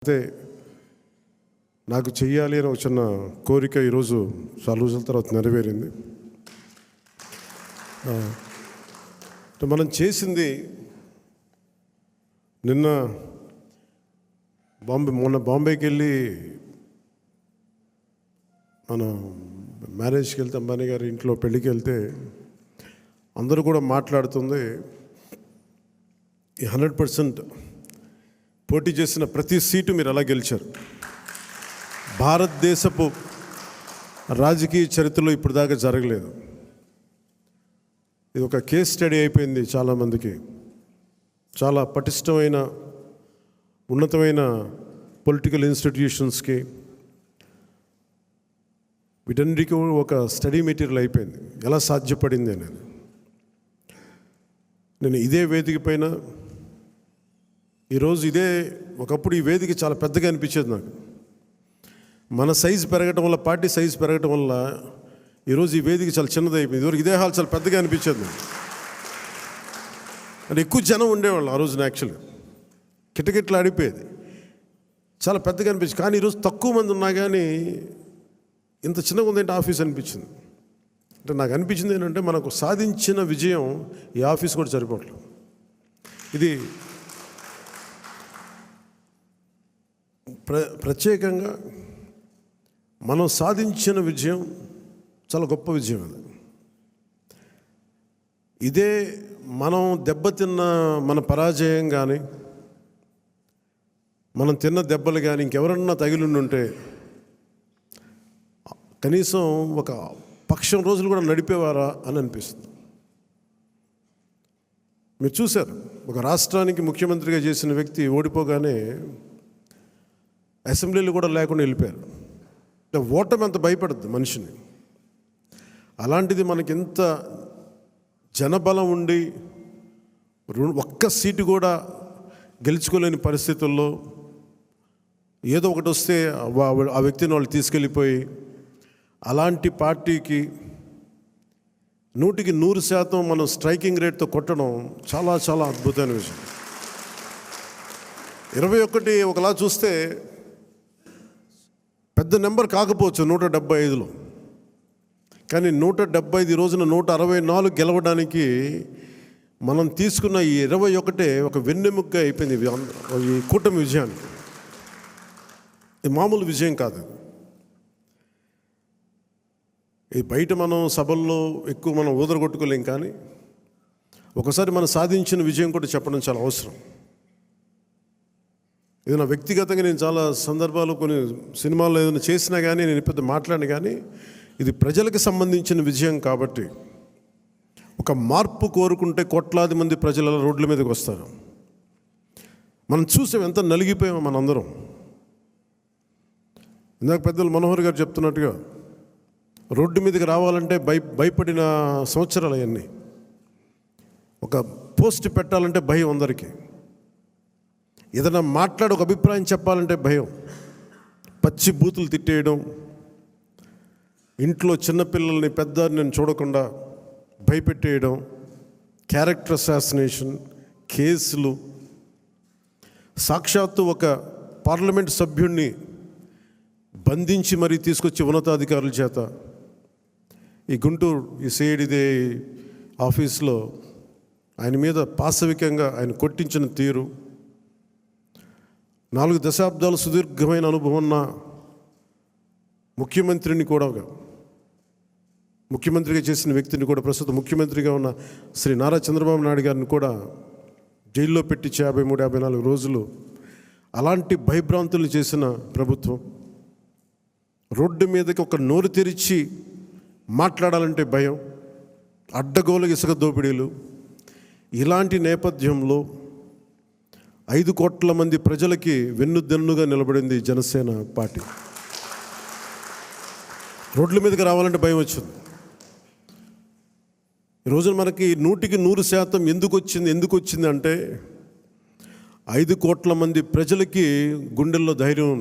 అయితే నాకు చెయ్యాలి అని ఒక చిన్న కోరిక ఈరోజు చాలా రోజుల తర్వాత నెరవేరింది. మనం చేసింది మొన్న బాంబేకి వెళ్ళి మనం మ్యారేజ్కి వెళ్తే అంబానీ గారి ఇంట్లో పెళ్ళికి వెళ్తే అందరూ కూడా మాట్లాడుతుంది 100% పోటీ చేసిన ప్రతి సీటు మీరు ఎలా గెలిచారు. భారతదేశపు రాజకీయ చరిత్రలో ఇప్పుడు దాకా జరగలేదు. ఇది ఒక కేస్ స్టడీ అయిపోయింది చాలామందికి. చాలా పటిష్టమైన ఉన్నతమైన పొలిటికల్ ఇన్స్టిట్యూషన్స్కి వీటన్నిటికీ ఒక స్టడీ మెటీరియల్ అయిపోయింది ఎలా సాధ్యపడింది అనేది. నేను ఇదే వేదిక పైన ఈరోజు ఒకప్పుడు ఈ వేదిక చాలా పెద్దగా అనిపించేది నాకు. మన సైజు పెరగటం వల్ల, పార్టీ సైజు పెరగటం వల్ల ఈరోజు ఈ వేదిక చాలా చిన్నది అయిపోయింది. ఇదివరకు ఇదే హాల్ చాలా పెద్దగా అనిపించేది నాకు. అంటే ఎక్కువ జనం ఉండేవాళ్ళు ఆ రోజున. యాక్చువల్గా కిటకిట్లు ఆడిపోయేది, చాలా పెద్దగా అనిపించింది. కానీ ఈరోజు తక్కువ మంది ఉన్నా కానీ ఇంత చిన్నగా ఉందంటే ఆఫీస్ అనిపించింది. అంటే నాకు అనిపించింది ఏంటంటే మనకు సాధించిన విజయం ఈ ఆఫీస్ కూడా సరిపోవట్లేదు. ఇది ప్రత్యేకంగా మనం సాధించిన విజయం చాలా గొప్ప విజయం. అది ఇదే మనం దెబ్బతిన్న మన పరాజయం కానీ, మనం తిన్న దెబ్బలు కానీ ఇంకెవరన్నా తగిలిండుంటే కనీసం ఒక పక్షం రోజులు కూడా నడిపేవారా అని అనిపిస్తుంది. మీరు చూశారు, ఒక రాష్ట్రానికి ముఖ్యమంత్రిగా చేసిన వ్యక్తి ఓడిపోగానే అసెంబ్లీలు కూడా లేకుండా వెళ్ళిపోయారు. ఓటమి అంత భయపడద్దు మనిషిని. అలాంటిది మనకి ఎంత జనబలం ఉండి ఒక్క సీటు కూడా గెలుచుకోలేని పరిస్థితుల్లో ఏదో ఒకటి వస్తే ఆ వ్యక్తిని వాళ్ళు తీసుకెళ్ళిపోయి అలాంటి పార్టీకి 100% మనం స్ట్రైకింగ్ రేట్తో కొట్టడం చాలా చాలా అద్భుతమైన విషయం. 21 ఒకలా చూస్తే పెద్ద నెంబర్ కాకపోవచ్చు 175లో, కానీ 175 రోజున 164 గెలవడానికి మనం తీసుకున్న ఈ 21 ఒక వెన్నెముక్క అయిపోయింది ఈ కూటమి విజయానికి. ఇది మామూలు విజయం కాదు. ఈ బయట మనం సభల్లో ఎక్కువ మనం ఊదరగొట్టుకోలేం, కానీ ఒకసారి మనం సాధించిన విజయం కూడా చెప్పడం చాలా అవసరం. ఇది నా వ్యక్తిగతంగా నేను చాలా సందర్భాలు కొన్ని సినిమాల్లో ఏదైనా చేసినా కానీ, నేను పెద్ద మాట్లాడిన కానీ, ఇది ప్రజలకు సంబంధించిన విజయం కాబట్టి ఒక మార్పు కోరుకుంటే కోట్లాది మంది ప్రజల రోడ్ల మీదకి వస్తారు. మనం చూసాం ఎంత నలిగిపోయామో మనందరం. ఇందాక పెద్దలు మనోహర్ గారు చెప్తున్నట్టుగా రోడ్డు మీదకి రావాలంటే భయపడిన సంవత్సరాలు అవన్నీ. ఒక పోస్ట్ పెట్టాలంటే భయం అందరికీ. ఏదైనా ఒక అభిప్రాయం చెప్పాలంటే భయం. పచ్చి బూతులు తిట్టేయడం, ఇంట్లో చిన్నపిల్లల్ని పెద్దని చూడకుండా భయపెట్టేయడం, క్యారెక్టర్ అసాసినేషన్ కేసులు, సాక్షాత్తు ఒక పార్లమెంట్ సభ్యుడిని బంధించి మరీ తీసుకొచ్చి ఉన్నతాధికారుల చేత ఈ గుంటూరు ఈ సిఐడిదే ఆఫీస్లో ఆయన మీద పాశవికంగా ఆయన కొట్టించిన తీరు, 4 దశాబ్దాలు సుదీర్ఘమైన అనుభవం ఉన్న ముఖ్యమంత్రిని కూడా, ముఖ్యమంత్రిగా చేసిన వ్యక్తిని కూడా, ప్రస్తుతం ముఖ్యమంత్రిగా ఉన్న శ్రీ నారా చంద్రబాబు నాయుడు గారిని కూడా జైల్లో పెట్టి 53-54 రోజులు అలాంటి భయభ్రాంతులు చేసిన ప్రభుత్వం. రోడ్డు మీదకి ఒక నోరు తెరిచి మాట్లాడాలంటే భయం, అడ్డగోలు ఇసుక దోపిడీలు. ఇలాంటి నేపథ్యంలో 5 కోట్ల మంది ప్రజలకి వెన్నుదన్నుగా నిలబడింది జనసేన పార్టీ. రోడ్ల మీదకి రావాలంటే భయం వచ్చింది. ఈరోజు మనకి 100% ఎందుకు వచ్చింది అంటే 5 కోట్ల మంది ప్రజలకి గుండెల్లో ధైర్యం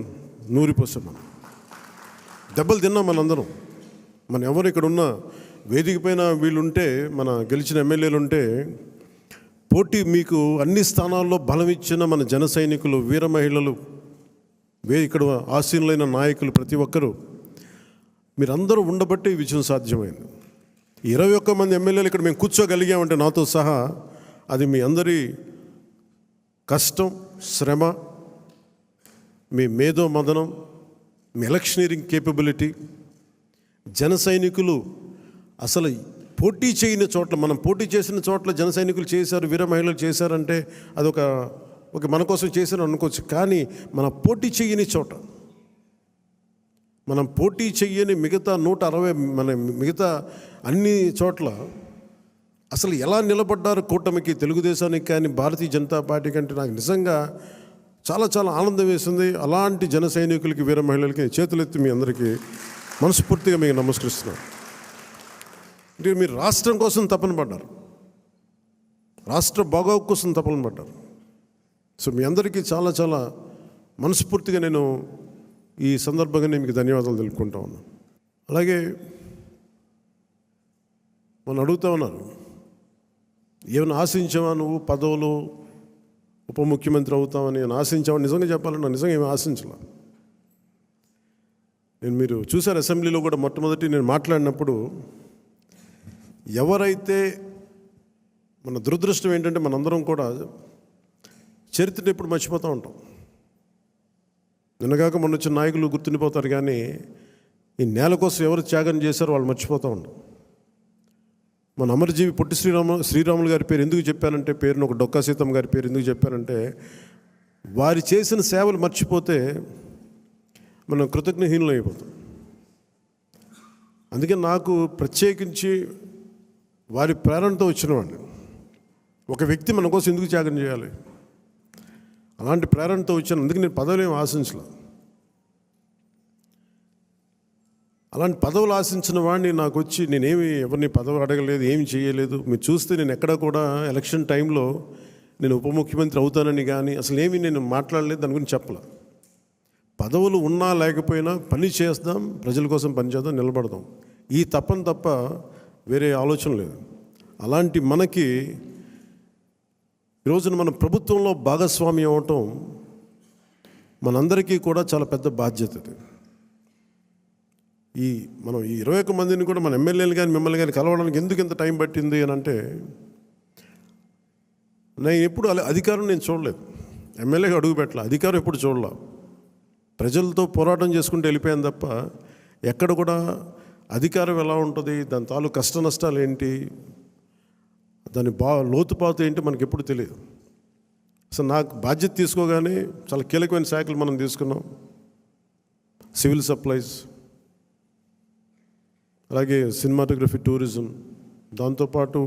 నూరిపోసాం. మనం దెబ్బలు తిన్నాం మనందరం. మన ఎవరు ఇక్కడ ఉన్న వేదిక పైన వీళ్ళుంటే, మన గెలిచిన ఎమ్మెల్యేలు ఉంటే, పోటీ మీకు అన్ని స్థానాల్లో బలం ఇచ్చిన మన జన సైనికులు, వీర మహిళలు ఇక్కడ ఆసీనులైన నాయకులు ప్రతి ఒక్కరూ మీరందరూ ఉండబట్టి ఈ విజయం సాధ్యమైంది. 21 మంది ఎమ్మెల్యేలు ఇక్కడ మేము కూర్చోగలిగామంటే నాతో సహా అది మీ అందరి కష్టం, శ్రమ, మీ మేధో మదనం, మీ ఎలక్షనీరింగ్ కేపబిలిటీ. జన సైనికులు అసలు పోటీ చేయని చోట్ల, మనం పోటీ చేసిన చోట్ల జన సైనికులు చేశారు, వీర మహిళలు చేశారంటే అదొక మన కోసం చేశారు అనుకోవచ్చు. కానీ మన పోటీ చేయని చోట, మనం పోటీ చెయ్యని మిగతా 160 మిగతా అన్ని చోట్ల అసలు ఎలా నిలబడ్డారు కూటమికి, తెలుగుదేశానికి కానీ భారతీయ జనతా పార్టీ కంటే నాకు నిజంగా చాలా చాలా ఆనందం వేసింది. అలాంటి జన సైనికులకి, వీర మహిళలకి చేతులెత్తి మీ అందరికీ మనస్ఫూర్తిగా మీకు నమస్కరిస్తున్నాను. అంటే మీరు రాష్ట్రం కోసం తపన పడ్డారు, రాష్ట్ర బాగోగు కోసం తపన పడ్డారు. సో మీ అందరికీ చాలా చాలా మనస్ఫూర్తిగా నేను ఈ సందర్భంగా నేను మీకు ధన్యవాదాలు తెలుపుకుంటా ఉన్నాను. అలాగే మనం అడుగుతూ ఉన్నారు, ఏమైనా ఆశించావా నువ్వు పదవులు, ఉప ముఖ్యమంత్రి అవుతామని నేను ఆశించామని? నిజంగా చెప్పాలన్నా నిజంగా ఏమి ఆశించాల. మీరు చూశారు అసెంబ్లీలో కూడా మొట్టమొదటి నేను మాట్లాడినప్పుడు, ఎవరైతే మన దురదృష్టం ఏంటంటే మనందరం కూడా చరిత్రను ఎప్పుడు మర్చిపోతూ ఉంటాం. నిన్నగాక మొన్న వచ్చిన నాయకులు గుర్తుండిపోతారు, కానీ ఈ నేల కోసం ఎవరు త్యాగం చేశారో వాళ్ళు మర్చిపోతూ ఉంటాం. మన అమరజీవి పొట్టి శ్రీరాములు గారి పేరు ఎందుకు చెప్పానంటే, పేరును ఒక డొక్కా సీతమ్మ గారి పేరు ఎందుకు చెప్పానంటే, వారి చేసిన సేవలు మర్చిపోతే మనం కృతజ్ఞహీనులు అయిపోతాం. అందుకే నాకు ప్రత్యేకించి వారి ప్రేరణతో వచ్చినవాడిని. ఒక వ్యక్తి మన కోసం ఎందుకు త్యాగం చేయాలి, అలాంటి ప్రేరణతో వచ్చాను. అందుకే నేను పదవులు ఏమి ఆశించలేదు. అలాంటి పదవులు ఆశించిన వాడిని నాకు వచ్చి నేనేమి ఎవరిని పదవి అడగలేదు, ఏమి చేయలేదు. మీరు చూస్తే నేను ఎక్కడ కూడా ఎలక్షన్ టైంలో నేను ఉప ముఖ్యమంత్రి అవుతానని కానీ అసలు ఏమి నేను మాట్లాడలేదు, దాని గురించి చెప్పలే. పదవులు ఉన్నా లేకపోయినా పని చేద్దాం, ప్రజల కోసం పని చేద్దాం, నిలబడదాం, ఈ తప్పని తప్ప వేరే ఆలోచన లేదు. అలాంటి మనకి ఈరోజున మన ప్రభుత్వంలో భాగస్వామ్యం అవటం మనందరికీ కూడా చాలా పెద్ద బాధ్యత. మనం ఈ 21 మందిని కూడా మన ఎమ్మెల్యేలు కానీ మిమ్మల్ని కానీ కలవడానికి ఎందుకు ఇంత టైం పట్టింది అని అంటే, నేను ఎప్పుడు అధికారం నేను చూడలేదు, ఎమ్మెల్యేగా అడుగు పెట్టలే, అధికారం ఎప్పుడు చూడలే. ప్రజలతో పోరాటం చేసుకుంటూ వెళ్ళిపోయాను తప్ప ఎక్కడ కూడా అధికారం ఎలా ఉంటుంది, దాని తాలూకు కష్ట నష్టాలు ఏంటి, దాని లోతుపాతు ఏంటి మనకి ఎప్పుడు తెలియదు. అసలు నాకు బాధ్యత తీసుకోగానే చాలా కీలకమైన శాఖలు మనం తీసుకున్నాం. సివిల్ సప్లైస్, అలాగే సినిమాటోగ్రఫీ, టూరిజం, దాంతోపాటు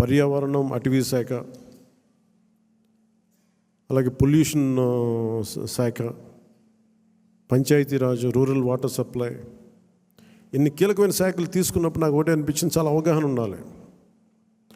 పర్యావరణం, అటవీ శాఖ, అలాగే పొల్యూషన్ శాఖ, పంచాయతీరాజ్, రూరల్ వాటర్ సప్లై, ఇన్ని కీలకమైన శాఖలు తీసుకున్నప్పుడు నాకు ఒకటే అనిపించింది, చాలా అవగాహన ఉండాలి.